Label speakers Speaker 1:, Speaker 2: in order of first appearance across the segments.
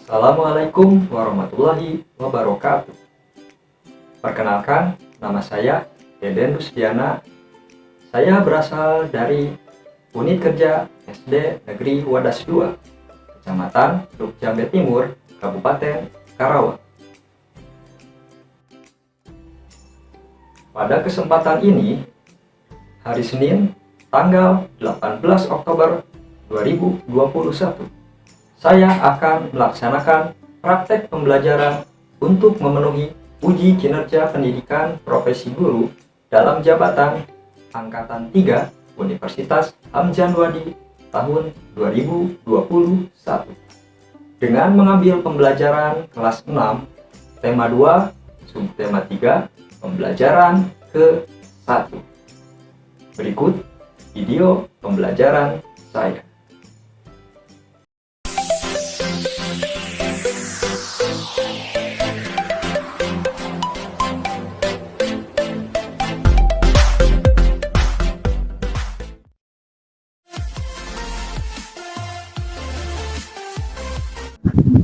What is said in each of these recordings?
Speaker 1: Assalamualaikum warahmatullahi wabarakatuh. Perkenalkan, nama saya Deden Rusdiana. Saya berasal dari Unit Kerja SD Negeri Wadas II, Kecamatan Teluk Jambe Timur, Kabupaten Karawang. Pada kesempatan ini, hari Senin, tanggal 18 Oktober 2021, saya akan melaksanakan praktek pembelajaran untuk memenuhi uji kinerja pendidikan profesi guru dalam jabatan Angkatan 3 Universitas Hamzah-Wadi tahun 2021 dengan mengambil pembelajaran kelas 6 tema 2 subtema 3 pembelajaran ke-1. Berikut video pembelajaran saya.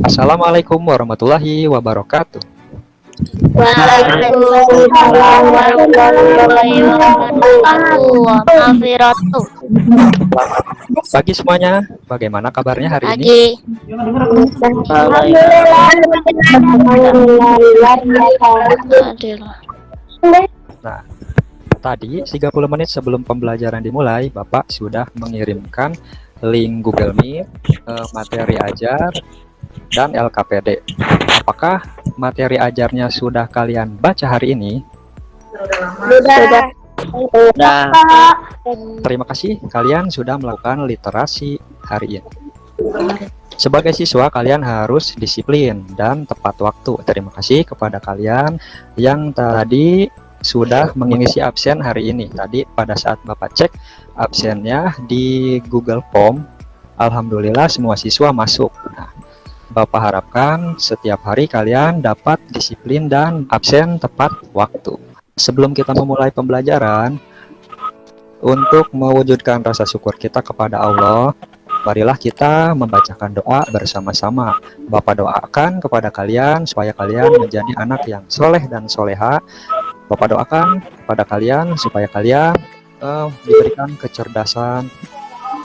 Speaker 1: Assalamualaikum warahmatullahi wabarakatuh.
Speaker 2: Waalaikumsalam warahmatullahi wabarakatuh.
Speaker 1: Pagi semuanya, bagaimana kabarnya hari ini? Nah, tadi 30 menit sebelum pembelajaran dimulai, Bapak sudah mengirimkan link Google Meet, materi ajar, dan LKPD. Apakah materi ajarnya sudah kalian baca hari ini?
Speaker 2: Sudah.
Speaker 1: Terima kasih, kalian sudah melakukan literasi hari ini. Sebagai siswa, kalian harus disiplin dan tepat waktu. Terima kasih kepada kalian yang tadi sudah mengisi absen hari ini. Tadi pada saat Bapak cek absennya di Google Form, alhamdulillah semua siswa masuk. Nah, Bapak harapkan setiap hari kalian dapat disiplin dan absen tepat waktu. Sebelum kita memulai pembelajaran, untuk mewujudkan rasa syukur kita kepada Allah, marilah kita membacakan doa bersama-sama. Bapak doakan kepada kalian supaya kalian menjadi anak yang soleh dan soleha. Bapak doakan kepada kalian supaya kalian diberikan kecerdasan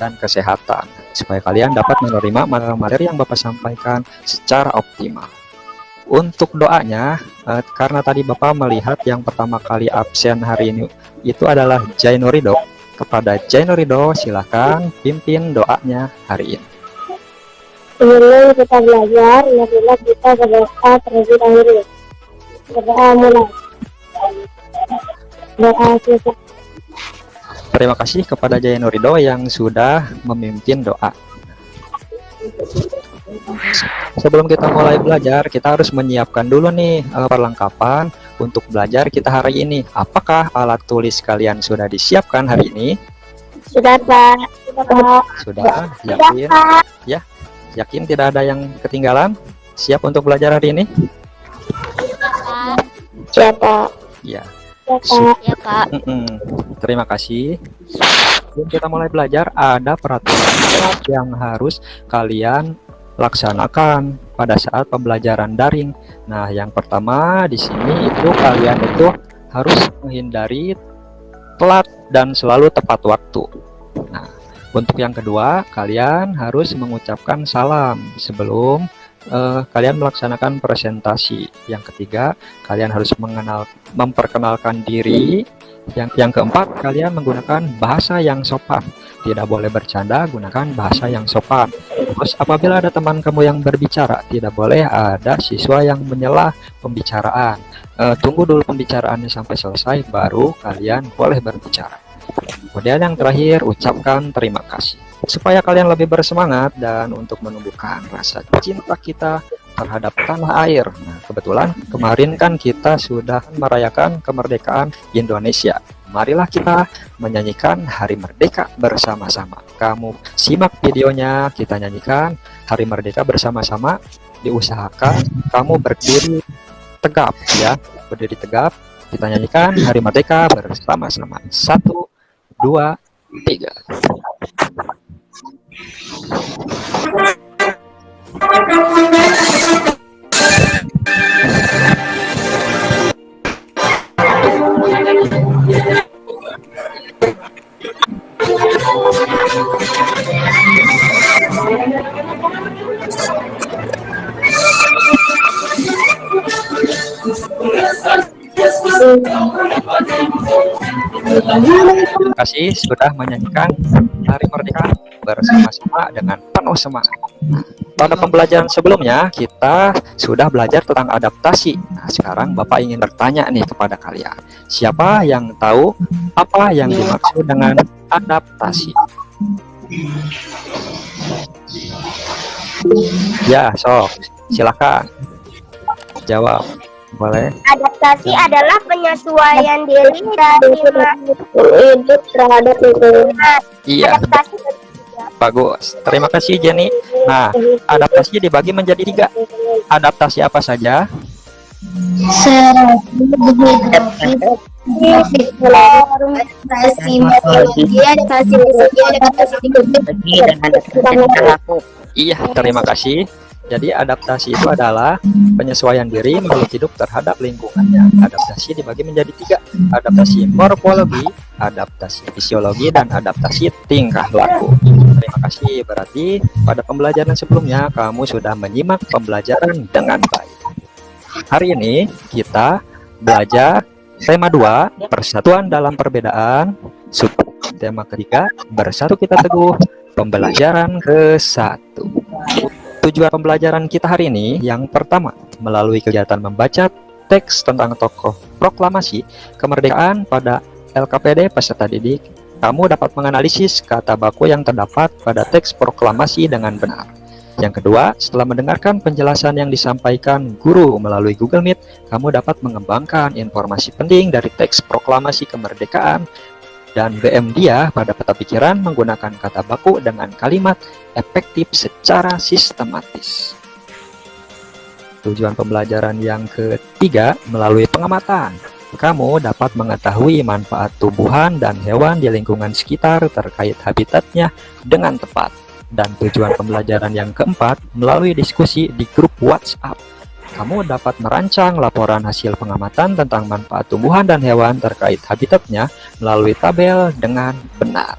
Speaker 1: dan kesehatan, supaya kalian dapat menerima materi yang Bapak sampaikan secara optimal. Untuk doanya, karena tadi Bapak melihat yang pertama kali absen hari ini itu adalah Jainurido. Kepada Jainurido, silakan pimpin doanya hari ini.
Speaker 2: Sebelum kita belajar, marilah kita berdoa terlebih dahulu. Berdoa mulai. Doa selesai.
Speaker 1: Terima kasih kepada Jainurido yang sudah memimpin doa. Sebelum kita mulai belajar, kita harus menyiapkan dulu nih perlengkapan untuk belajar kita hari ini. Apakah alat tulis kalian sudah disiapkan hari ini?
Speaker 2: Sudah, Pak.
Speaker 1: Sudah, yakin? Ya, yakin tidak ada yang ketinggalan? Siap untuk belajar hari ini?
Speaker 2: Siapa?
Speaker 1: Ya.
Speaker 2: Ya, Pak.
Speaker 1: Terima kasih. Sebelum kita mulai belajar, ada peraturan yang harus kalian laksanakan pada saat pembelajaran daring. Nah, yang pertama di sini itu kalian itu harus menghindari telat dan selalu tepat waktu. Nah, untuk yang kedua, kalian harus mengucapkan salam sebelum kalian melaksanakan presentasi. Yang ketiga, kalian harus memperkenalkan diri. Yang keempat, kalian menggunakan bahasa yang sopan. Tidak boleh bercanda, gunakan bahasa yang sopan. Terus apabila ada teman kamu yang berbicara, tidak boleh ada siswa yang menyela pembicaraan. Tunggu dulu pembicaraannya sampai selesai, baru kalian boleh berbicara. Kemudian yang terakhir, ucapkan terima kasih. Supaya kalian lebih bersemangat dan untuk menumbuhkan rasa cinta kita terhadap tanah air. Nah, kebetulan kemarin kan kita sudah merayakan kemerdekaan Indonesia. Marilah kita menyanyikan Hari Merdeka bersama-sama. Kamu simak videonya, kita nyanyikan Hari Merdeka bersama-sama. Diusahakan kamu berdiri tegap ya, berdiri tegap. Kita nyanyikan Hari Merdeka bersama-sama. 1, 2, 3. Thank you. Terima kasih sudah menyanyikan Hari Merdeka bersama-sama dengan penuh semangat. Pada pembelajaran sebelumnya kita sudah belajar tentang adaptasi. Nah, sekarang Bapak ingin bertanya nih kepada kalian. Siapa yang tahu apa yang dimaksud dengan adaptasi? Ya, silakan jawab. Boleh.
Speaker 2: Adaptasi adalah penyesuaian diri dari hidup terhadap lingkungan.
Speaker 1: Iya,
Speaker 2: Adaptasi
Speaker 1: bagus. Terima kasih Jenny. Nah, adaptasi dibagi menjadi 3. Adaptasi apa saja?
Speaker 2: adaptasi metodologi, adaptasi psikologi, adaptasi lingkungan, dan adaptasi perilaku.
Speaker 1: Iya, terima kasih. Jadi adaptasi itu adalah penyesuaian diri makhluk hidup terhadap lingkungannya. Adaptasi dibagi menjadi 3. Adaptasi morfologi, adaptasi fisiologi, dan adaptasi tingkah laku. Terima kasih. Berarti pada pembelajaran sebelumnya kamu sudah menyimak pembelajaran dengan baik. Hari ini kita belajar tema 2, persatuan dalam perbedaan. Tema ketiga, bersatu kita teguh. Pembelajaran ke-1. Tujuan pembelajaran kita hari ini yang pertama, melalui kegiatan membaca teks tentang tokoh proklamasi kemerdekaan pada LKPD peserta didik, kamu dapat menganalisis kata baku yang terdapat pada teks proklamasi dengan benar. Yang kedua, setelah mendengarkan penjelasan yang disampaikan guru melalui Google Meet, kamu dapat mengembangkan informasi penting dari teks proklamasi kemerdekaan dan BM dia pada peta pikiran menggunakan kata baku dengan kalimat efektif secara sistematis. Tujuan pembelajaran yang ketiga, melalui pengamatan, kamu dapat mengetahui manfaat tumbuhan dan hewan di lingkungan sekitar terkait habitatnya dengan tepat. Dan tujuan pembelajaran yang keempat, melalui diskusi di grup WhatsApp, kamu dapat merancang laporan hasil pengamatan tentang manfaat tumbuhan dan hewan terkait habitatnya melalui tabel dengan benar.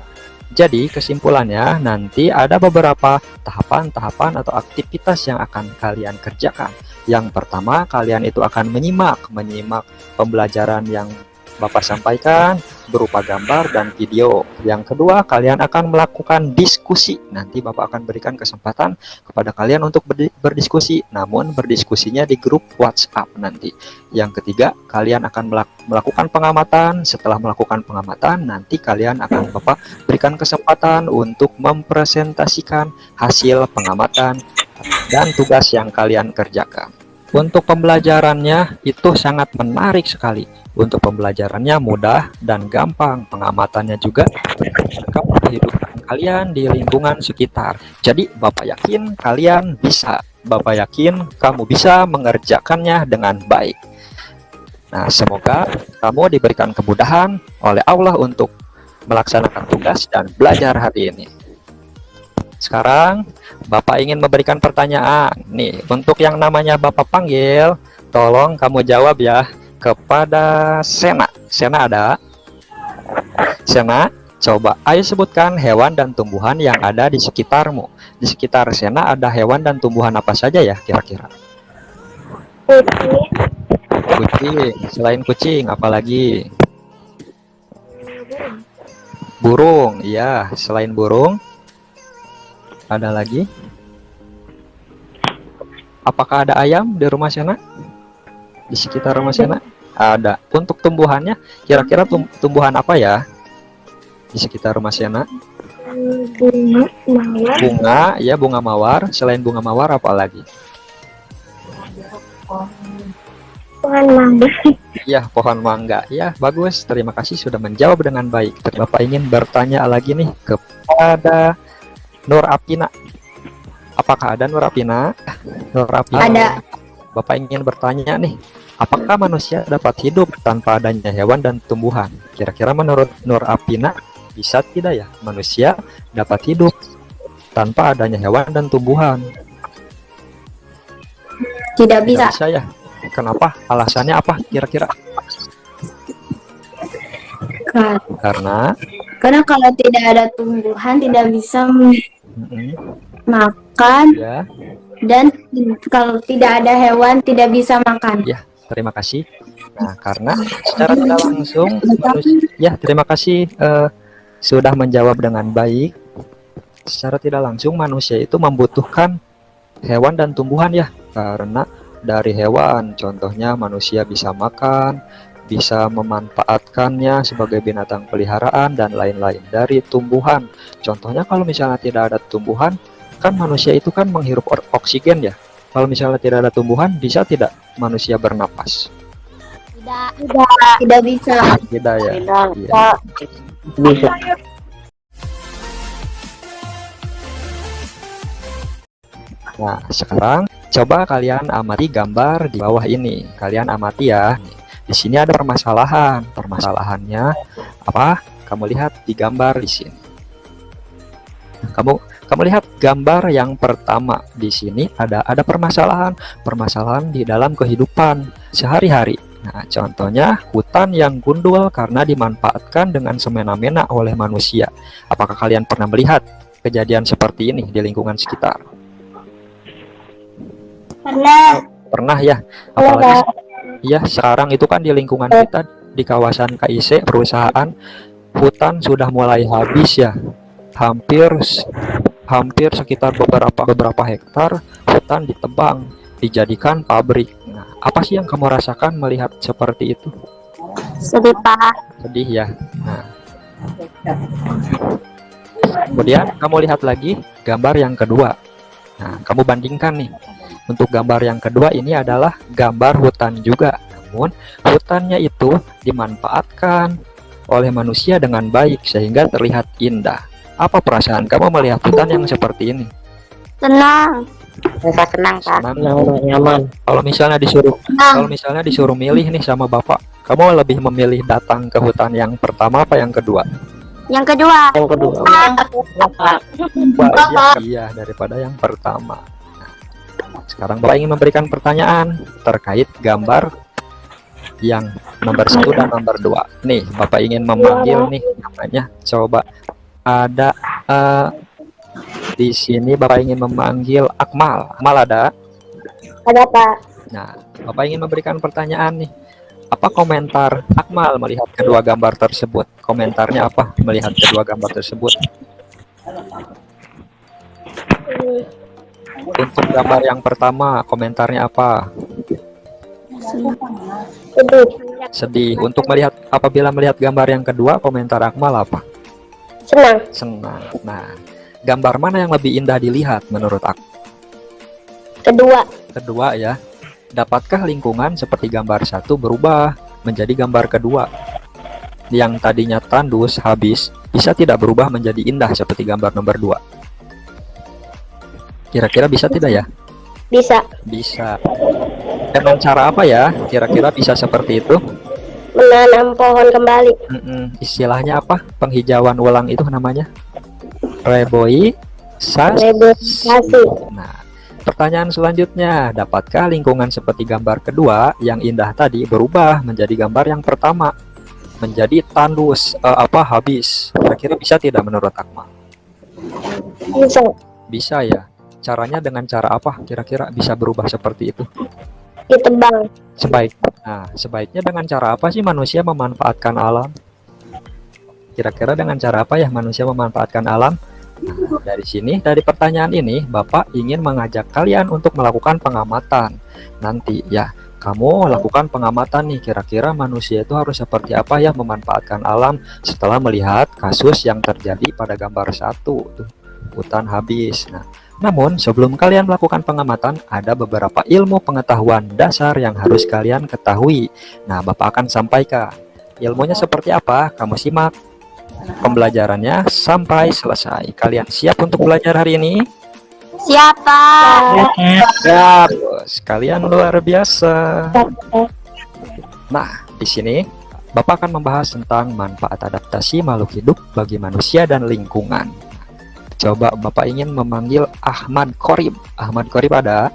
Speaker 1: Jadi kesimpulannya, nanti ada beberapa tahapan-tahapan atau aktivitas yang akan kalian kerjakan. Yang pertama, kalian itu akan menyimak pembelajaran yang Bapak sampaikan berupa gambar dan video. Yang kedua, kalian akan melakukan diskusi. Nanti Bapak akan berikan kesempatan kepada kalian untuk berdiskusi, namun berdiskusinya di grup WhatsApp nanti. Yang ketiga, kalian akan melakukan pengamatan. Setelah melakukan pengamatan, nanti kalian akan Bapak berikan kesempatan untuk mempresentasikan hasil pengamatan dan tugas yang kalian kerjakan. Untuk pembelajarannya itu sangat menarik sekali. Untuk pembelajarannya mudah dan gampang, pengamatannya juga kehidupan kalian di lingkungan sekitar. Jadi Bapak yakin kalian bisa, Bapak yakin kamu bisa mengerjakannya dengan baik. Nah, semoga kamu diberikan kemudahan oleh Allah untuk melaksanakan tugas dan belajar hari ini. Sekarang Bapak ingin memberikan pertanyaan. Nih, untuk yang namanya Bapak panggil, tolong kamu jawab ya kepada Sena. Sena ada? Sena, coba ayo sebutkan hewan dan tumbuhan yang ada di sekitarmu. Di sekitar Sena ada hewan dan tumbuhan apa saja ya kira-kira?
Speaker 2: Kucing,
Speaker 1: Kucing. Selain kucing, apalagi? Burung. Iya, selain burung ada lagi? Apakah ada ayam di rumah Sena? Di sekitar rumah Sena? Ada. Untuk tumbuhannya, kira-kira tumbuhan apa ya di sekitar rumah Sena?
Speaker 2: bunga, mawar,
Speaker 1: Bunga, ya bunga mawar. Selain bunga mawar, apa lagi?
Speaker 2: pohon mangga.
Speaker 1: Ya, pohon mangga. Ya, bagus. Terima kasih sudah menjawab dengan baik. Bapak ingin bertanya lagi nih kepada Nur Apina. Apakah ada Nur Apina? Nur Apina.
Speaker 2: Ada.
Speaker 1: Bapak ingin bertanya nih, apakah manusia dapat hidup tanpa adanya hewan dan tumbuhan? Kira-kira menurut Nur Apina, bisa tidak ya manusia dapat hidup tanpa adanya hewan dan tumbuhan?
Speaker 2: Tidak bisa.
Speaker 1: Tidak bisa ya. Kenapa? Alasannya apa kira-kira?
Speaker 2: makan.
Speaker 1: Karena
Speaker 2: Kalau tidak ada tumbuhan tidak bisa
Speaker 1: mm-mm,
Speaker 2: makan,
Speaker 1: ya,
Speaker 2: dan kalau tidak ada hewan tidak bisa makan.
Speaker 1: ya, terima kasih. Nah, karena secara tidak langsung manusia, ya, terima kasih sudah menjawab dengan baik. Secara tidak langsung manusia itu membutuhkan hewan dan tumbuhan ya, karena dari hewan contohnya manusia bisa makan, bisa memanfaatkannya sebagai binatang peliharaan dan lain-lain. Dari tumbuhan contohnya kalau misalnya tidak ada tumbuhan, kan manusia itu kan menghirup oksigen ya. Kalau misalnya tidak ada tumbuhan, bisa tidak manusia bernapas?
Speaker 2: Tidak bisa.
Speaker 1: Tidak ya.
Speaker 3: Tidak.
Speaker 1: Iya.
Speaker 3: Bisa.
Speaker 1: Nah, sekarang coba kalian amati gambar di bawah ini. Kalian amati ya. Di sini ada permasalahan. Permasalahannya apa? Kamu lihat di gambar di sini. Kamu lihat gambar yang pertama di sini ada permasalahan. Permasalahan di dalam kehidupan sehari-hari. Nah, contohnya hutan yang gundul karena dimanfaatkan dengan semena-mena oleh manusia. Apakah kalian pernah melihat kejadian seperti ini di lingkungan sekitar? Pernah ya, apalagi ya sekarang itu kan di lingkungan kita di kawasan KIC perusahaan, hutan sudah mulai habis ya, hampir sekitar beberapa hektar hutan ditebang dijadikan pabrik. Nah, apa sih yang kamu rasakan melihat seperti itu?
Speaker 2: Sedih, Pak.
Speaker 1: Sedih ya. Nah, kemudian kamu lihat lagi gambar yang kedua. Nah, kamu bandingkan nih. Untuk gambar yang kedua ini adalah gambar hutan juga. Namun hutannya itu dimanfaatkan oleh manusia dengan baik sehingga terlihat indah. Apa perasaan kamu melihat hutan yang seperti ini?
Speaker 2: Senang.
Speaker 3: Rasa senang, Pak.
Speaker 1: Senang.
Speaker 3: Nyaman.
Speaker 1: Kalau misalnya disuruh milih nih sama Bapak, kamu lebih memilih datang ke hutan yang pertama apa yang kedua?
Speaker 2: Yang kedua.
Speaker 3: Yang kedua.
Speaker 1: Iya, daripada yang pertama. Nah, sekarang Bapak ingin memberikan pertanyaan terkait gambar yang nomor 1 dan nomor 2. Nih, Bapak ingin memanggil nih namanya. Coba ada di sini Bapak ingin memanggil Akmal. Akmal ada?
Speaker 2: Ada, Pak.
Speaker 1: Nah, Bapak ingin memberikan pertanyaan nih. Apa komentar Akmal melihat kedua gambar tersebut? Komentarnya apa melihat kedua gambar tersebut? Untuk gambar yang pertama, komentarnya apa? Sedih. Untuk apabila melihat gambar yang kedua, komentar Akmal apa?
Speaker 2: Senang.
Speaker 1: Senang. Nah, gambar mana yang lebih indah dilihat menurut aku?
Speaker 2: Kedua.
Speaker 1: Kedua ya. Dapatkah lingkungan seperti gambar 1 berubah menjadi gambar kedua? Yang tadinya tandus, habis, bisa tidak berubah menjadi indah seperti gambar nomor 2? Kira-kira bisa tidak ya?
Speaker 2: Bisa.
Speaker 1: Bisa. Dengan cara apa ya? Kira-kira bisa seperti itu?
Speaker 2: Menanam pohon kembali.
Speaker 1: Istilahnya apa? Penghijauan ulang itu namanya? Reboisasi. Nah, pertanyaan selanjutnya, dapatkah lingkungan seperti gambar kedua yang indah tadi berubah menjadi gambar yang pertama? Menjadi tandus, habis. Kira-kira bisa tidak menurut Akmal?
Speaker 2: Bisa.
Speaker 1: Bisa ya. Caranya dengan cara apa? Kira-kira bisa berubah seperti itu?
Speaker 2: Ditebang.
Speaker 1: Sebaiknya dengan cara apa sih manusia memanfaatkan alam? Kira-kira dengan cara apa ya manusia memanfaatkan alam? Nah, dari pertanyaan ini, Bapak ingin mengajak kalian untuk melakukan pengamatan. Nanti ya, kamu lakukan pengamatan nih, kira-kira manusia itu harus seperti apa ya memanfaatkan alam setelah melihat kasus yang terjadi pada gambar 1, tuh, hutan habis. Nah, namun sebelum kalian melakukan pengamatan, ada beberapa ilmu pengetahuan dasar yang harus kalian ketahui. Nah, Bapak akan sampaikan. Ilmunya seperti apa? Kamu simak pembelajarannya sampai selesai. Kalian siap untuk belajar hari ini?
Speaker 2: Siapa?
Speaker 1: Siap. Kalian luar biasa. Nah, di sini Bapak akan membahas tentang manfaat adaptasi makhluk hidup bagi manusia dan lingkungan. Coba Bapak ingin memanggil Ahmad Qorib. Ahmad Qorib ada?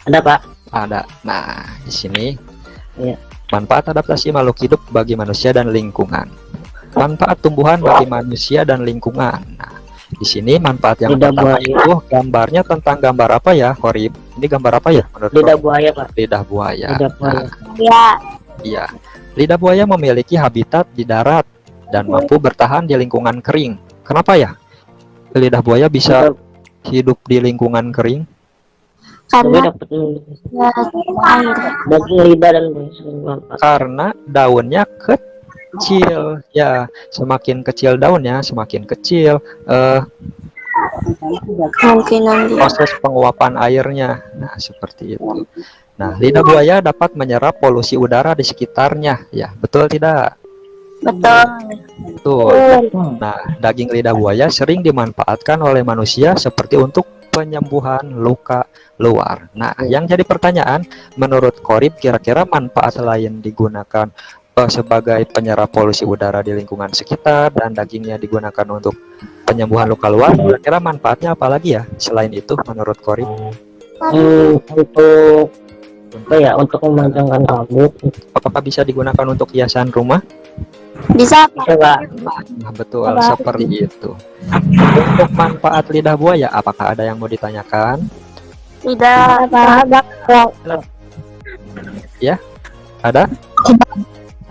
Speaker 3: Ada, Pak.
Speaker 1: Ada. Nah, di sini
Speaker 3: Ya.
Speaker 1: Manfaat adaptasi makhluk hidup bagi manusia dan lingkungan. Manfaat tumbuhan bagi manusia dan lingkungan. Nah, di sini manfaat yang
Speaker 3: Lidah
Speaker 1: pertama
Speaker 3: buaya.
Speaker 1: itu gambarnya tentang gambar apa ya, Korib? Ini gambar apa ya menurut
Speaker 3: Lidah
Speaker 1: Korib?
Speaker 3: buaya, Pak.
Speaker 1: Lidah buaya.
Speaker 3: Lidah buaya.
Speaker 2: Ya,
Speaker 1: Iya. Lidah buaya memiliki habitat di darat dan mampu bertahan di lingkungan kering. Kenapa ya? Lidah buaya bisa hidup di lingkungan kering
Speaker 3: Tapi
Speaker 2: karena
Speaker 3: dapat
Speaker 2: air.
Speaker 3: daging lidah dan manfaat.
Speaker 1: karena daunnya kecil. Ya, semakin kecil daunnya, semakin kecil
Speaker 2: Kemungkinan dia.
Speaker 1: proses penguapan airnya. Nah, seperti itu. Nah, lidah buaya dapat menyerap polusi udara di sekitarnya. Ya, betul tidak?
Speaker 2: Betul.
Speaker 1: Betul. Nah, daging lidah buaya sering dimanfaatkan oleh manusia seperti untuk penyembuhan luka luar. Nah, yang jadi pertanyaan, menurut Korib, kira-kira manfaat lain digunakan sebagai penyerap polusi udara di lingkungan sekitar dan dagingnya digunakan untuk penyembuhan luka luar. Kira-kira manfaatnya apa lagi ya selain itu menurut Korib?
Speaker 3: Untuk apa ya? Untuk memanjangkan rambut.
Speaker 1: Apakah bisa digunakan untuk hiasan rumah?
Speaker 2: Bisa
Speaker 3: Bisa, Pak.
Speaker 1: Nah, betul seperti itu. Untuk manfaat lidah buaya, apakah ada yang mau ditanyakan?
Speaker 2: tidak
Speaker 1: Ya, ada?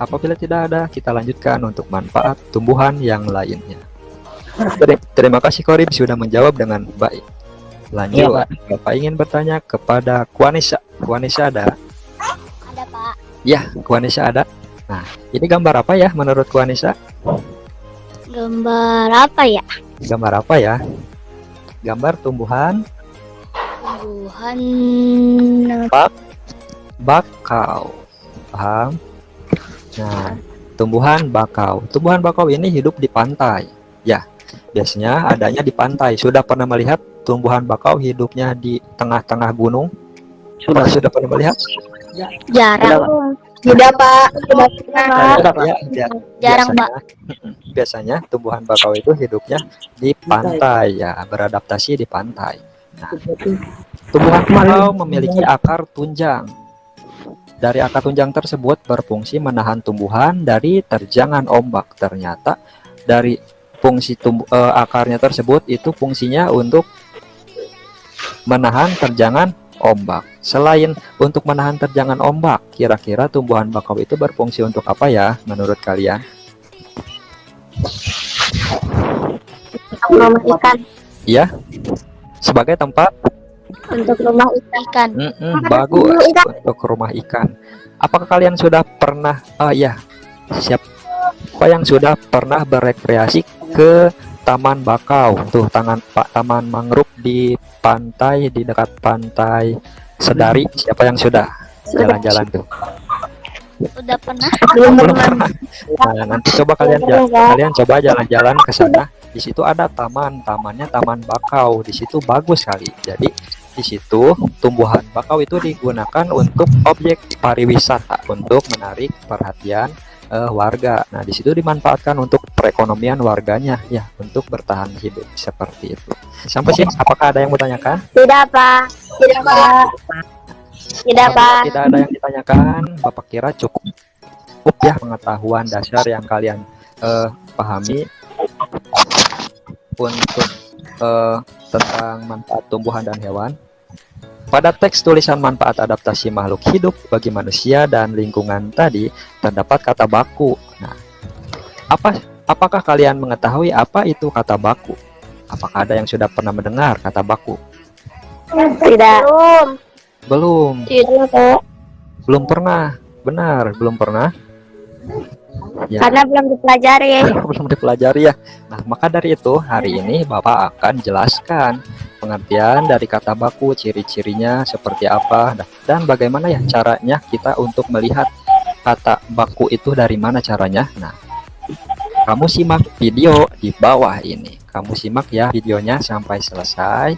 Speaker 1: Apabila tidak ada, kita lanjutkan untuk manfaat tumbuhan yang lainnya. Terima kasih Korib sudah menjawab dengan baik. Lanjut,
Speaker 3: Iya, Pak.
Speaker 1: Bapak ingin bertanya kepada Kuanisa. Kuanisa ada?
Speaker 2: ada Pak.
Speaker 1: Ya, Kuanisa ada. Nah, ini gambar apa ya menurut Kuanisa?
Speaker 2: Gambar apa ya?
Speaker 1: Gambar apa ya? Gambar tumbuhan
Speaker 2: Tumbuhan
Speaker 1: bakau. Paham? Nah, tumbuhan bakau. Tumbuhan bakau ini hidup di pantai. Ya, biasanya adanya di pantai. Sudah pernah melihat tumbuhan bakau hidupnya di tengah-tengah gunung? Sudah pernah melihat?
Speaker 2: jarang. Tidak Pak. Tidak pernah.
Speaker 3: Sudah, Pak.
Speaker 1: Ya,
Speaker 2: Jarang,
Speaker 1: biasanya, biasanya tumbuhan bakau itu hidupnya di pantai, ya, beradaptasi di pantai. Nah, tumbuhan bakau memiliki akar tunjang. Dari akar tunjang tersebut berfungsi menahan tumbuhan dari terjangan ombak. Ternyata dari fungsi akarnya tersebut itu fungsinya untuk menahan terjangan ombak. Selain untuk menahan terjangan ombak, kira-kira tumbuhan bakau itu berfungsi untuk apa ya menurut kalian?
Speaker 2: Rumah ikan.
Speaker 1: Ya, sebagai tempat
Speaker 2: Untuk rumah ikan.
Speaker 1: bagus untuk rumah ikan. Apakah kalian sudah pernah siapa yang sudah pernah berekreasi ke taman bakau tuh, taman mangrove di pantai, di dekat pantai Sedari? Siapa yang sudah jalan-jalan tuh?
Speaker 2: Udah pernah?
Speaker 1: Belum pernah. Nah, nanti coba kalian coba jalan-jalan ke sana. Di situ ada tamannya taman bakau. Di situ bagus sekali. Jadi di situ tumbuhan bakau itu digunakan untuk objek pariwisata, untuk menarik perhatian warga. Nah, di situ dimanfaatkan untuk perekonomian warganya, ya, untuk bertahan hidup seperti itu. Sampai sih, apakah ada yang mau tanyakan?
Speaker 2: Tidak Pak. Tidak Pak. Tidak Pak.
Speaker 1: Tidak ada yang ditanyakan. Bapak kira cukup ya pengetahuan dasar yang kalian pahami untuk tentang manfaat tumbuhan dan hewan. Pada teks tulisan manfaat adaptasi makhluk hidup bagi manusia dan lingkungan tadi terdapat kata baku. Nah, apakah kalian mengetahui apa itu kata baku? Apakah ada yang sudah pernah mendengar kata baku?
Speaker 2: Tidak.
Speaker 1: Belum.
Speaker 2: Tidak Pak.
Speaker 1: Belum pernah. Benar, belum pernah. Ya.
Speaker 2: Karena belum dipelajari.
Speaker 1: Belum dipelajari ya. Nah, maka dari itu hari ini Bapak akan jelaskan pengertian dari kata baku, ciri-cirinya seperti apa, dan bagaimana ya caranya kita untuk melihat kata baku itu dari mana caranya. Nah, kamu simak video di bawah ini. Kamu simak ya videonya sampai selesai.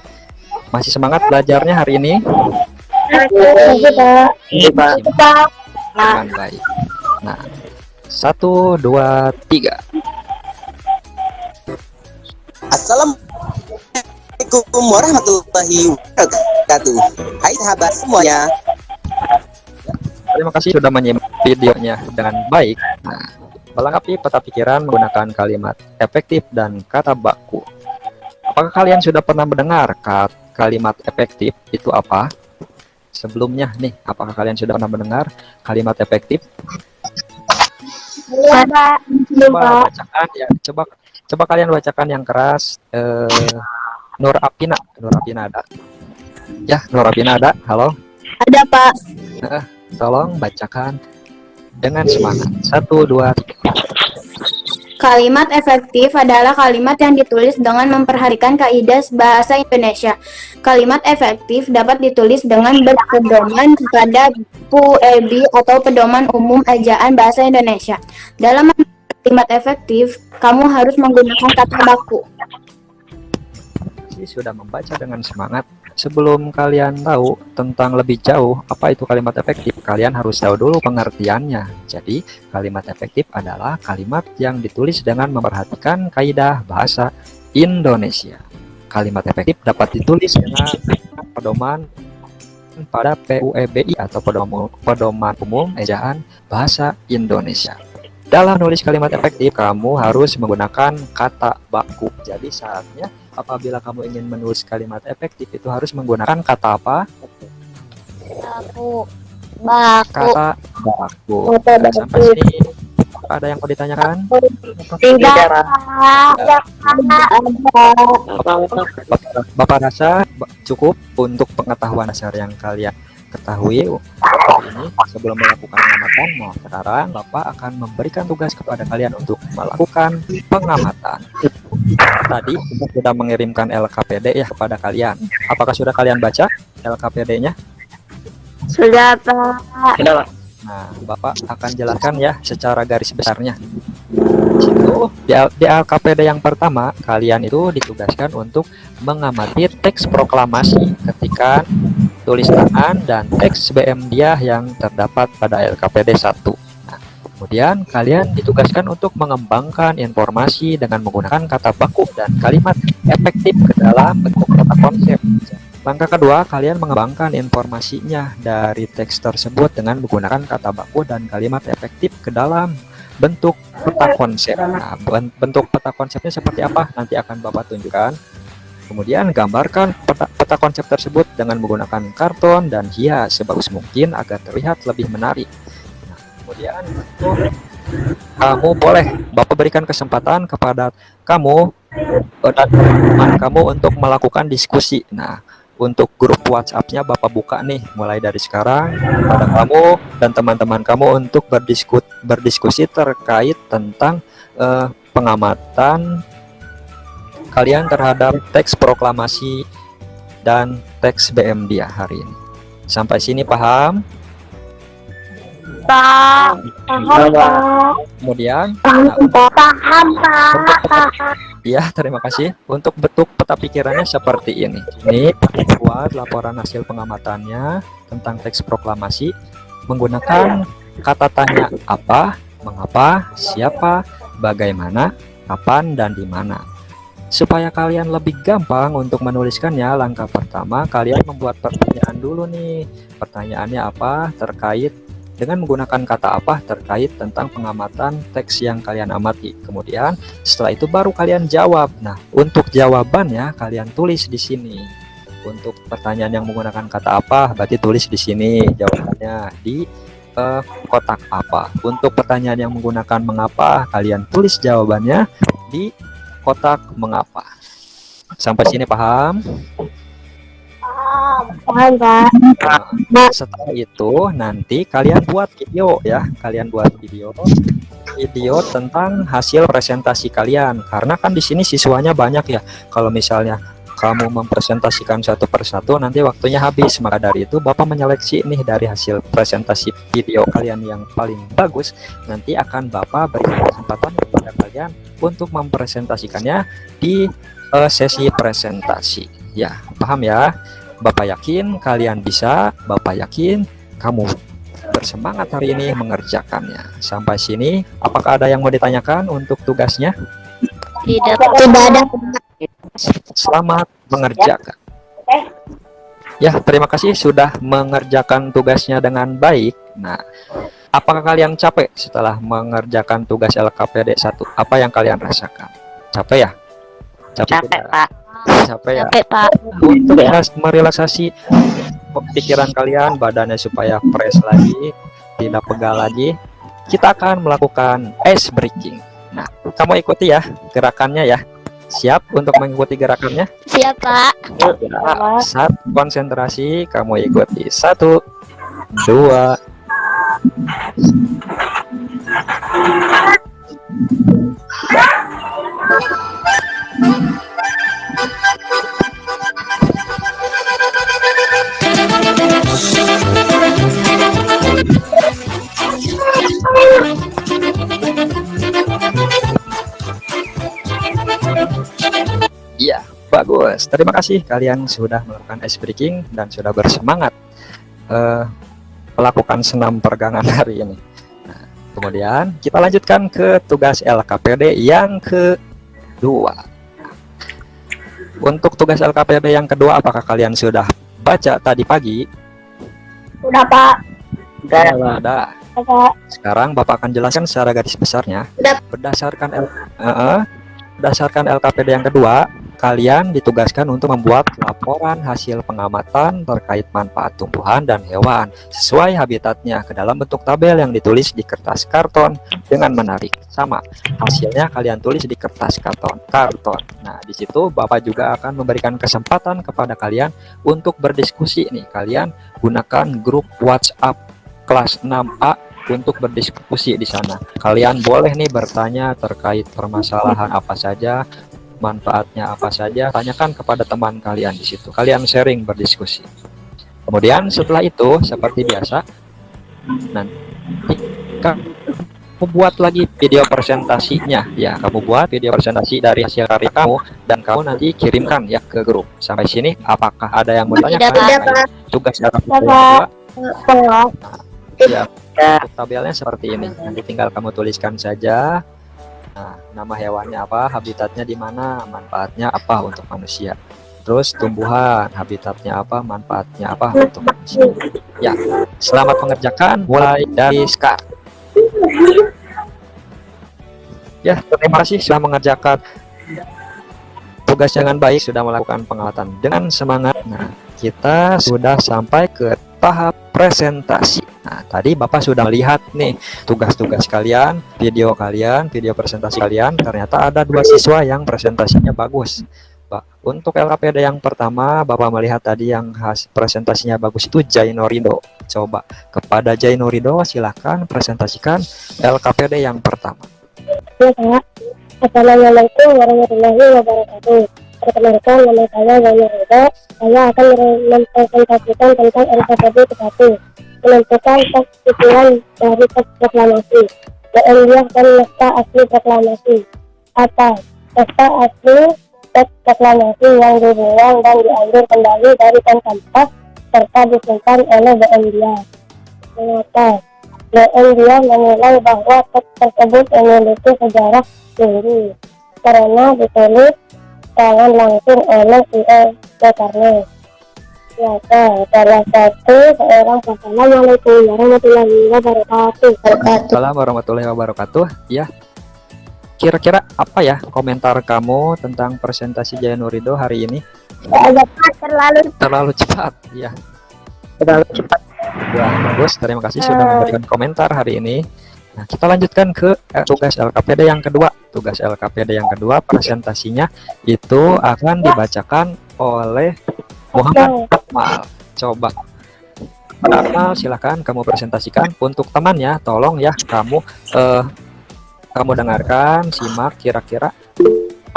Speaker 1: Masih semangat belajarnya hari ini? Simak dengan baik. Nah, 1, 2, 3.
Speaker 4: Assalamualaikum warahmatullahi wabarakatuh. Hai sahabat semuanya.
Speaker 1: Terima kasih sudah menyimak videonya dengan baik. Nah, melengkapi peta pikiran menggunakan kalimat efektif dan kata baku. Apakah kalian sudah pernah mendengar kalimat efektif itu apa? Sebelumnya nih, apakah kalian sudah pernah mendengar kalimat efektif? Coba bacakan ya, coba kalian bacakan yang keras. Nur Apina ada. Ya, Nur Apina ada. Halo.
Speaker 2: Ada, Pak.
Speaker 1: Tolong bacakan dengan semangat. 1, 2, 3.
Speaker 2: Kalimat efektif adalah kalimat yang ditulis dengan memperhatikan kaidah bahasa Indonesia. Kalimat efektif dapat ditulis dengan berpedoman kepada PUEB atau pedoman umum ejaan bahasa Indonesia. Dalam kalimat efektif, kamu harus menggunakan kata baku.
Speaker 1: Sudah membaca dengan semangat. Sebelum kalian tahu tentang lebih jauh apa itu kalimat efektif, kalian harus tahu dulu pengertiannya. Jadi, kalimat efektif adalah kalimat yang ditulis dengan memperhatikan kaidah bahasa Indonesia. Kalimat efektif dapat ditulis dengan pedoman pada PUEBI atau pedoman umum ejaan bahasa Indonesia. Dalam menulis kalimat efektif, kamu harus menggunakan kata baku. Jadi saatnya apabila kamu ingin menulis kalimat efektif itu harus menggunakan kata apa?
Speaker 3: Baku.
Speaker 1: Kata baku. Nah, sampai sini ada yang mau ditanyakan?
Speaker 3: Tidak.
Speaker 1: Bapak rasa cukup untuk pengetahuan dasar yang kalian ketahui hari ini. Sebelum melakukan pengamatan, sekarang Bapak akan memberikan tugas kepada kalian untuk melakukan pengamatan. Tadi kita sudah mengirimkan LKPD ya kepada kalian. Apakah sudah kalian baca LKPD-nya?
Speaker 3: Sudah, Pak. Sudah, Pak.
Speaker 1: Nah, Bapak akan jelaskan ya secara garis besarnya. Situ di LKPD yang pertama, kalian itu ditugaskan untuk mengamati teks proklamasi, ketikan, tulis tangan, dan teks BM dia yang terdapat pada LKPD 1. Nah, kemudian kalian ditugaskan untuk mengembangkan informasi dengan menggunakan kata baku dan kalimat efektif ke dalam bentuk kata konsep. Langkah kedua, kalian mengembangkan informasinya dari teks tersebut dengan menggunakan kata baku dan kalimat efektif ke dalam bentuk peta konsep. Nah, bentuk peta konsepnya seperti apa? Nanti akan Bapak tunjukkan. Kemudian gambarkan peta konsep tersebut dengan menggunakan karton dan hias sebagus mungkin agar terlihat lebih menarik. Nah, kemudian kamu boleh Bapak berikan kesempatan kepada kamu dan teman kamu untuk melakukan diskusi. Nah, untuk grup WhatsApp-nya Bapak buka nih mulai dari sekarang kepada kamu dan teman-teman kamu untuk berdiskusi terkait tentang pengamatan kalian terhadap teks proklamasi dan teks BM dia hari ini. Sampai sini paham?
Speaker 3: Pak. Paham, Pak.
Speaker 1: Kemudian
Speaker 3: Paham, Pak.
Speaker 1: ya, terima kasih. Untuk bentuk peta pikirannya seperti ini. Ini buat laporan hasil pengamatannya tentang teks proklamasi menggunakan kata tanya apa, mengapa, siapa, bagaimana, kapan, dan di mana. Supaya kalian lebih gampang untuk menuliskannya, langkah pertama kalian membuat pertanyaan dulu nih. Pertanyaannya apa? Terkait dengan menggunakan kata apa terkait tentang pengamatan teks yang kalian amati. Kemudian setelah itu baru kalian jawab. Nah, untuk jawabannya kalian tulis di sini. Untuk pertanyaan yang menggunakan kata apa, berarti tulis di sini jawabannya di kotak apa. Untuk pertanyaan yang menggunakan mengapa, kalian tulis jawabannya di kotak mengapa. Sampai sini paham?
Speaker 3: Paham, Pak.
Speaker 1: Nah, setelah itu nanti kalian buat video ya. Kalian buat video tentang hasil presentasi kalian. Karena kan di sini siswanya banyak ya. Kalau misalnya kamu mempresentasikan satu persatu, nanti waktunya habis. Maka dari itu Bapak menyeleksi nih dari hasil presentasi video kalian yang paling bagus. Nanti akan Bapak berikan kesempatan kepada kalian untuk mempresentasikannya di sesi presentasi. Ya, paham ya? Bapak yakin kalian bisa. Bapak yakin kamu bersemangat hari ini mengerjakannya. Sampai sini, apakah ada yang mau ditanyakan untuk tugasnya?
Speaker 3: Tidak
Speaker 2: ada.
Speaker 1: Selamat mengerjakan. Ya, terima kasih sudah mengerjakan tugasnya dengan baik. Nah, Apakah kalian capek setelah mengerjakan tugas LKPD 1? Apa yang kalian rasakan? Capek ya?
Speaker 3: Capek,
Speaker 1: tidak?
Speaker 3: Pak.
Speaker 1: Capek ya?
Speaker 3: Capek, Pak.
Speaker 1: Untuk merelaksasi pikiran kalian, badannya supaya fresh lagi, tidak pegal lagi, kita akan melakukan ice breaking. Nah, kamu ikuti ya gerakannya ya. Siap untuk mengikuti gerakannya?
Speaker 3: Siap, Pak.
Speaker 1: Saat konsentrasi, kamu ikuti. 1, 2, iya, bagus. Terima kasih kalian sudah melakukan ice breaking dan sudah bersemangat melakukan senam peregangan hari ini. Nah, kemudian kita lanjutkan ke tugas LKPD yang kedua. Untuk tugas LKPD yang kedua, apakah kalian sudah baca tadi pagi?
Speaker 3: Udah, Pak.
Speaker 1: Sudah.
Speaker 3: Pak.
Speaker 1: Sekarang Bapak akan jelaskan secara garis besarnya. Berdasarkan LKPD yang kedua, kalian ditugaskan untuk membuat laporan hasil pengamatan terkait manfaat tumbuhan dan hewan sesuai habitatnya ke dalam bentuk tabel yang ditulis di kertas karton dengan menarik. Sama, hasilnya kalian tulis di kertas karton. Nah, di situ Bapak juga akan memberikan kesempatan kepada kalian untuk berdiskusi nih. Kalian gunakan grup WhatsApp kelas 6A untuk berdiskusi di sana. Kalian boleh nih bertanya terkait permasalahan apa saja, manfaatnya apa saja, tanyakan kepada teman kalian di situ. Kalian sharing, berdiskusi. Kemudian setelah itu seperti biasa, nanti kamu buat lagi video presentasinya ya. Kamu buat video presentasi dari hasil karya kamu dan kamu nanti kirimkan ya ke grup. Sampai sini apakah ada yang mau tanya? Tugas yang kedua. Ya, tabelnya seperti ini. Nanti tinggal kamu tuliskan saja. Nah, nama hewannya apa, habitatnya di mana, manfaatnya apa untuk manusia. Terus tumbuhan, habitatnya apa, manfaatnya apa untuk manusia. Ya, selamat mengerjakan. Mulai dari sekarang. Ya, terima kasih sudah mengerjakan tugas dengan baik, sudah melakukan pengamatan dengan semangat. Nah, kita sudah sampai ke tahap presentasi. Nah, tadi Bapak sudah melihat nih tugas-tugas kalian, video presentasi kalian. Ternyata ada 2 siswa yang presentasinya bagus. Untuk LKPD yang pertama, Bapak melihat tadi yang presentasinya bagus itu Jainorido. Coba kepada Jainorido silahkan presentasikan LKPD yang pertama.
Speaker 3: Ya, Pak. Assalamualaikum warahmatullahi wabarakatuh. Perkenalkan, nama saya Jainorido. Saya akan mempresentasikan tentang LKPD 1. Menentukan teks tujuan dari teks proklamasi, kemudian dan naskah asli proklamasi. Apa? Naskah asli teks proklamasi yang dibuang dan diambil kembali dari kanvas serta disimpan oleh BM Dia. Mengapa? BM Dia menilai bahwa teks tersebut memiliki sejarah tinggi karena ditulis tangan langsung oleh I.E. Soekarno. Ya, salah satu seorang. Assalamualaikum warahmatullahi wabarakatuh.
Speaker 1: Assalamualaikum warahmatullahi wabarakatuh. Ya, kira-kira apa ya komentar kamu tentang presentasi Jainorido hari ini? Terlalu cepat. Ya, terlalu cepat. Ya, bagus. Terima kasih sudah memberikan komentar hari ini. Nah, kita lanjutkan ke tugas LKPD yang kedua. Tugas LKPD yang kedua, presentasinya itu akan dibacakan oleh Muhammad Akmal. Coba Akmal, silakan kamu presentasikan. Untuk temannya, tolong ya kamu dengarkan, simak kira-kira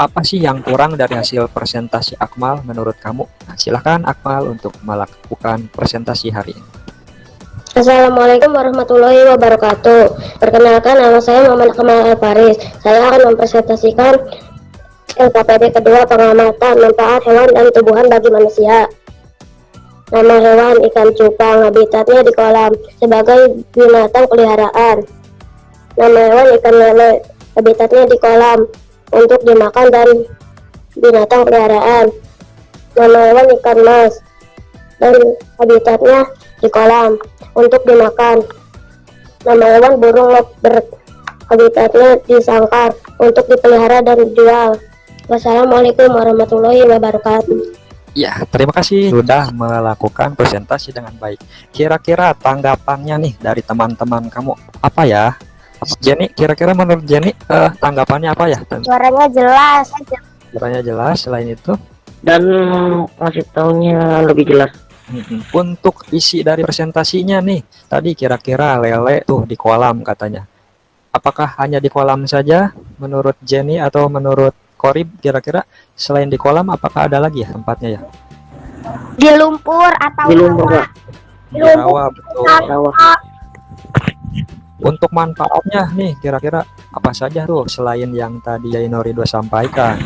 Speaker 1: apa sih yang kurang dari hasil presentasi Akmal menurut kamu. Nah, silakan Akmal untuk melakukan presentasi hari ini.
Speaker 3: Assalamualaikum warahmatullahi wabarakatuh. Perkenalkan, nama saya Muhammad Kamal Al-Faris. Saya akan mempresentasikan LKPD kedua, pengamatan manfaat hewan dan tumbuhan bagi manusia. Nama hewan ikan cupang, habitatnya di kolam sebagai binatang peliharaan. Nama hewan ikan lele, habitatnya di kolam untuk dimakan dan binatang peliharaan. Nama hewan ikan mas dan habitatnya di kolam untuk dimakan. Nama hewan burung lovebird. Habitatnya disangkar untuk dipelihara dan dijual. Wassalamualaikum warahmatullahi wabarakatuh.
Speaker 1: Ya, terima kasih sudah melakukan presentasi dengan baik. Kira-kira tanggapannya nih dari teman-teman kamu apa ya? Jenny, kira-kira menurut Jenny tanggapannya apa ya?
Speaker 3: Suaranya jelas.
Speaker 1: Suaranya jelas. Selain itu,
Speaker 5: Dan kasih taunya lebih jelas.
Speaker 1: untuk isi dari presentasinya nih, tadi kira-kira lele tuh di kolam katanya. Apakah hanya di kolam saja menurut Jenny atau menurut Korib? Kira-kira selain di kolam apakah ada lagi ya tempatnya ya?
Speaker 3: Di lumpur atau
Speaker 5: Di lumpur, Pak.
Speaker 1: Di rawa, betul.
Speaker 5: Rawa.
Speaker 1: Untuk manfaatnya nih kira-kira apa saja tuh selain yang tadi Yaino Ridho sampaikan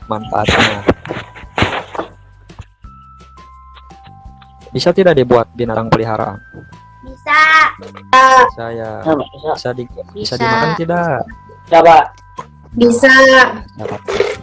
Speaker 1: manfaatnya? Bisa tidak dibuat binatang peliharaan?
Speaker 2: Bisa.
Speaker 1: Saya
Speaker 5: Bisa.
Speaker 1: bisa dimakan tidak?
Speaker 5: Coba.
Speaker 2: Bisa.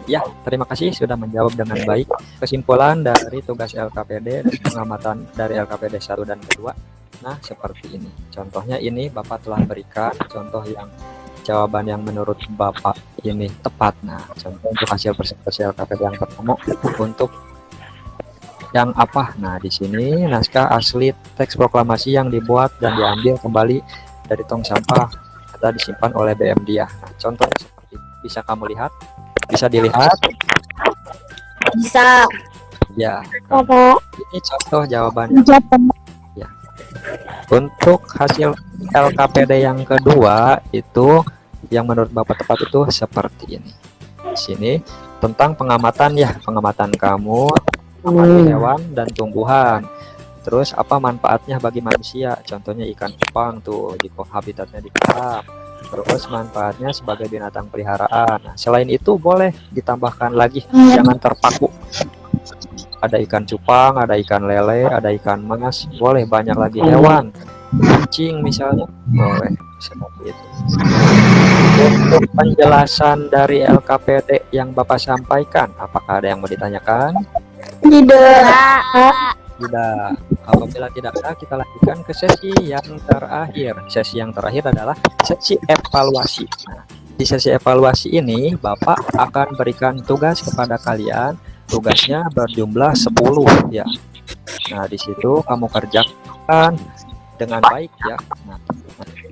Speaker 1: Ya, terima kasih sudah menjawab dengan baik. Kesimpulan dari tugas LKPD dan pengamatan dari LKPD 1 dan kedua. Nah, seperti ini. Contohnya ini Bapak telah berikan contoh yang jawaban yang menurut Bapak ini tepat. Nah, contoh untuk hasil presentasi LKPD yang pertama untuk yang apa? Nah, di sini naskah asli teks proklamasi yang dibuat dan diambil kembali dari tong sampah atau disimpan oleh BM Dia. Nah, contohnya seperti ini. Bisa kamu lihat? Bisa dilihat?
Speaker 2: Bisa.
Speaker 1: Ya.
Speaker 3: Bapak.
Speaker 1: Ini contoh jawabannya. Ya. Untuk hasil LKPD yang kedua itu yang menurut Bapak tepat itu seperti ini. Di sini tentang pengamatan ya, pengamatan kamu amati hewan dan tumbuhan. Terus apa manfaatnya bagi manusia? Contohnya ikan cupang tuh di habitatnya di kolam. Terus manfaatnya sebagai binatang peliharaan. Nah, selain itu boleh ditambahkan lagi, jangan terpaku. Ada ikan cupang, ada ikan lele, ada ikan mas, boleh banyak lagi hewan. Kucing misalnya, boleh seperti itu. Untuk penjelasan dari LKPD yang Bapak sampaikan, apakah ada yang mau ditanyakan?
Speaker 2: Tidak.
Speaker 1: Tidak. Apabila tidak ada, kita lanjutkan ke sesi yang terakhir. Sesi yang terakhir adalah sesi evaluasi. Nah, di sesi evaluasi ini, Bapak akan berikan tugas kepada kalian. Tugasnya berjumlah 10 ya. Nah, di situ kamu kerjakan dengan baik ya. Nah,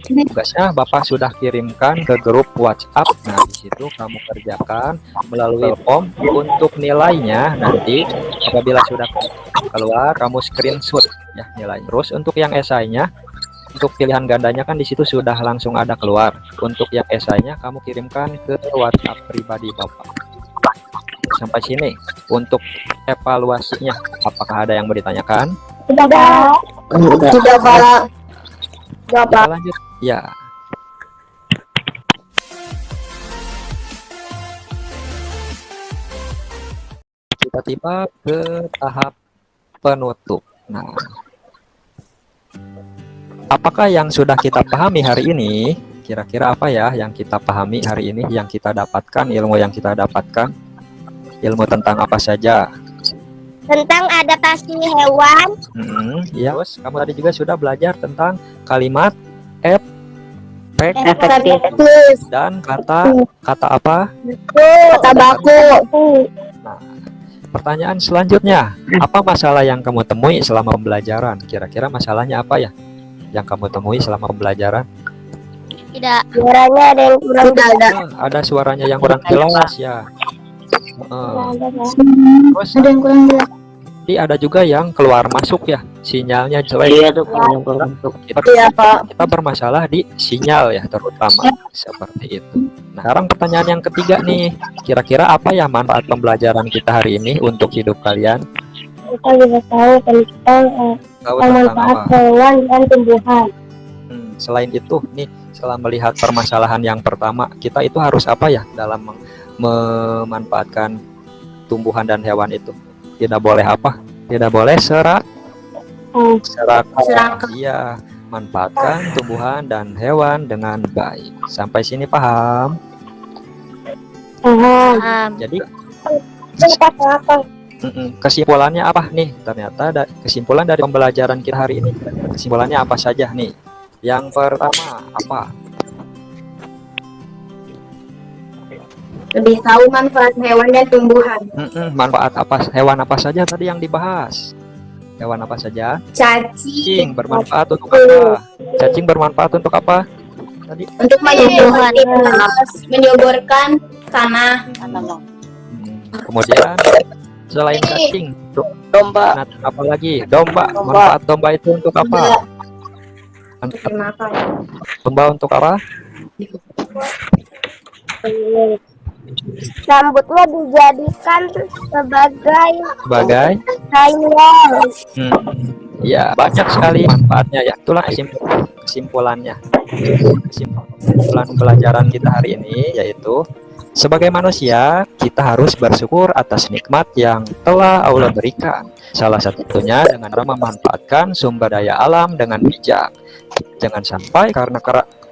Speaker 1: tugasnya Bapak sudah kirimkan ke grup WhatsApp. Nah, di situ kamu kerjakan melalui form. Untuk nilainya nanti apabila sudah keluar kamu screenshot ya nilai. Terus untuk yang esainya, untuk pilihan gandanya kan di situ sudah langsung ada keluar. Untuk yang esainya kamu kirimkan ke WhatsApp pribadi Bapak. Sampai sini untuk evaluasinya. Apakah ada yang mau ditanyakan?
Speaker 3: Tidak, Pak.
Speaker 2: Tidak, Pak.
Speaker 1: Kita lanjut ya. Kita tiba ke tahap penutup. Nah, apakah yang sudah kita pahami hari ini? Kira-kira apa ya yang kita pahami hari ini, yang kita dapatkan, ilmu yang kita dapatkan? Ilmu tentang apa saja?
Speaker 3: Tentang adaptasi hewan.
Speaker 1: Ya, bos. Kamu tadi juga sudah belajar tentang kalimat
Speaker 3: Efektif.
Speaker 1: dan kata apa?
Speaker 2: Kata baku.
Speaker 1: Nah, pertanyaan selanjutnya, apa masalah yang kamu temui selama pembelajaran? Kira-kira masalahnya apa ya yang kamu temui selama pembelajaran?
Speaker 3: Tidak. Suaranya ada yang kurang.
Speaker 2: Tidak ada.
Speaker 1: Ada suaranya yang kurang jelas ya. Terus
Speaker 2: Ada yang kurang jelas.
Speaker 1: nanti ada juga yang keluar masuk ya, sinyalnya jelek.
Speaker 5: Iya tuh kalau untuk
Speaker 2: Iya, Pak.
Speaker 1: Kita bermasalah di sinyal ya terutama seperti itu. Nah, sekarang pertanyaan yang ketiga nih, kira-kira apa ya manfaat pembelajaran kita hari ini untuk hidup kalian?
Speaker 3: Kita bisa tahu tentang
Speaker 1: Tahu tentang
Speaker 3: manfaat
Speaker 1: apa?
Speaker 3: hewan dan tumbuhan.
Speaker 1: Selain itu nih, setelah melihat permasalahan yang pertama, kita itu harus apa ya dalam memanfaatkan tumbuhan dan hewan itu? Tidak boleh apa? Tidak boleh serakah. Iya, manfaatkan tumbuhan dan hewan dengan baik. Sampai sini paham? Jadi kesimpulannya apa nih? Ternyata kesimpulan dari pembelajaran kita hari ini, kesimpulannya apa saja nih Yang pertama apa?
Speaker 2: Lebih tahu manfaat hewan dan tumbuhan.
Speaker 1: Manfaat apa? Hewan apa saja tadi yang dibahas? Hewan apa saja?
Speaker 2: Cacing
Speaker 1: Cacing bermanfaat untuk apa? Cacing bermanfaat untuk apa? Tadi
Speaker 2: untuk menyuburkan tanah.
Speaker 1: kemudian selain cacing, untuk
Speaker 4: Domba.
Speaker 1: apa lagi? Domba. Manfaat domba itu untuk apa? Domba untuk apa?
Speaker 3: Rambutnya dijadikan sebagai
Speaker 1: Sebagai
Speaker 3: sayur.
Speaker 1: ya, banyak sekali manfaatnya ya. Itulah kesimpulannya. Kesimpulan pembelajaran kita hari ini yaitu sebagai manusia kita harus bersyukur atas nikmat yang telah Allah berikan. Salah satunya dengan cara memanfaatkan sumber daya alam dengan bijak. Jangan sampai karena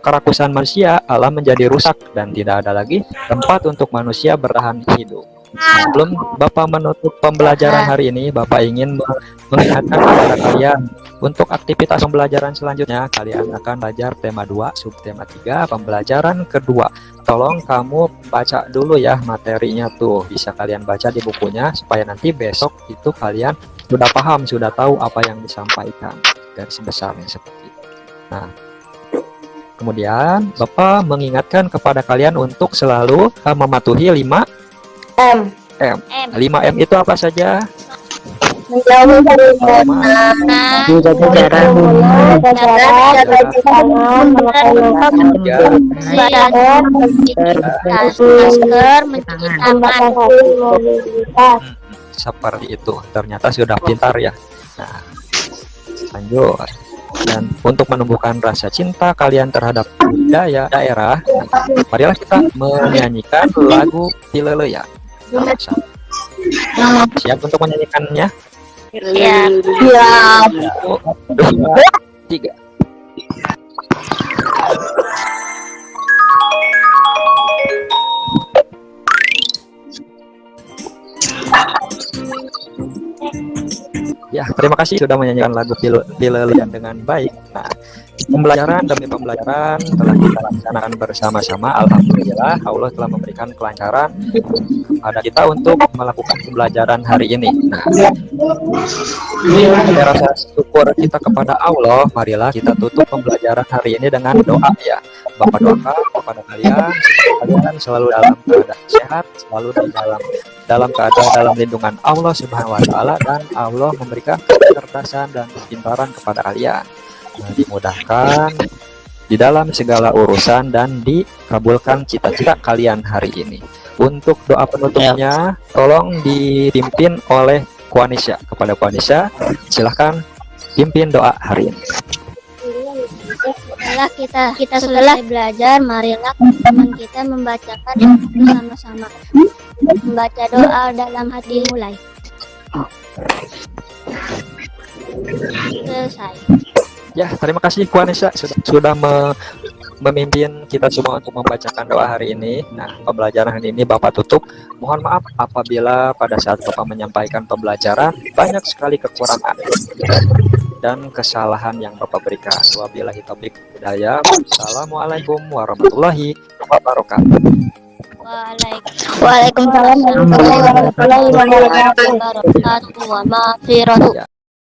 Speaker 1: kerakusan manusia alam menjadi rusak dan tidak ada lagi tempat untuk manusia bertahan hidup. Sebelum Bapak menutup pembelajaran hari ini, Bapak ingin mengingatkan kepada kalian untuk aktivitas pembelajaran selanjutnya. Kalian akan belajar tema 2, subtema 3, pembelajaran kedua. Tolong kamu baca dulu ya materinya tuh. Bisa kalian baca di bukunya supaya nanti besok itu kalian sudah paham, sudah tahu apa yang disampaikan garis besarnya seperti itu. Nah, kemudian Bapak mengingatkan kepada kalian untuk selalu mematuhi 5M. 5M itu apa saja?
Speaker 2: Menjauhi dari
Speaker 1: Menjaga jarak,
Speaker 3: masker, mencuci tangan.
Speaker 1: seperti itu. Ternyata sudah pintar ya. Nah, lanjut. Dan untuk menumbuhkan rasa cinta kalian terhadap budaya daerah, marilah kita menyanyikan lagu Pilele ya. Siap untuk menyanyikannya?
Speaker 3: Ya.
Speaker 1: 1, 2, 3. Ya, terima kasih sudah menyanyikan lagu Pilele dengan baik. Nah, pembelajaran demi pembelajaran telah kita laksanakan bersama-sama. Alhamdulillah, Allah telah memberikan kelancaran kepada kita untuk melakukan pembelajaran hari ini. Nah, sebagai rasa syukur kita kepada Allah, marilah kita tutup pembelajaran hari ini dengan doa ya. Bapak doakan kepada kalian supaya kalian selalu dalam keadaan sehat, selalu dalam keadaan dalam lindungan Allah Subhanahu wa taala, dan Allah memberikan kecerdasan dan kepintaran kepada kalian. Nah, dimudahkan di dalam segala urusan dan dikabulkan cita-cita kalian hari ini. Untuk doa penutupnya tolong dipimpin oleh Kuanisha. Kepada Kuanisha, silahkan pimpin doa hari ini.
Speaker 3: Setelah kita selesai belajar, marilah teman kita membacakan bersama-sama. Membaca doa dalam hati mulai. Selesai.
Speaker 1: Ya, terima kasih Kuanisha sudah memimpin kita semua untuk membacakan doa hari ini. Nah, pembelajaran hari ini Bapak tutup. Mohon maaf apabila pada saat Bapak menyampaikan pembelajaran banyak sekali kekurangan dan kesalahan yang Bapak berikan. Wabillahi taufiq hidayah. Wassalamualaikum warahmatullahi wabarakatuh.
Speaker 3: Waalaikumsalam warahmatullahi wabarakatuh.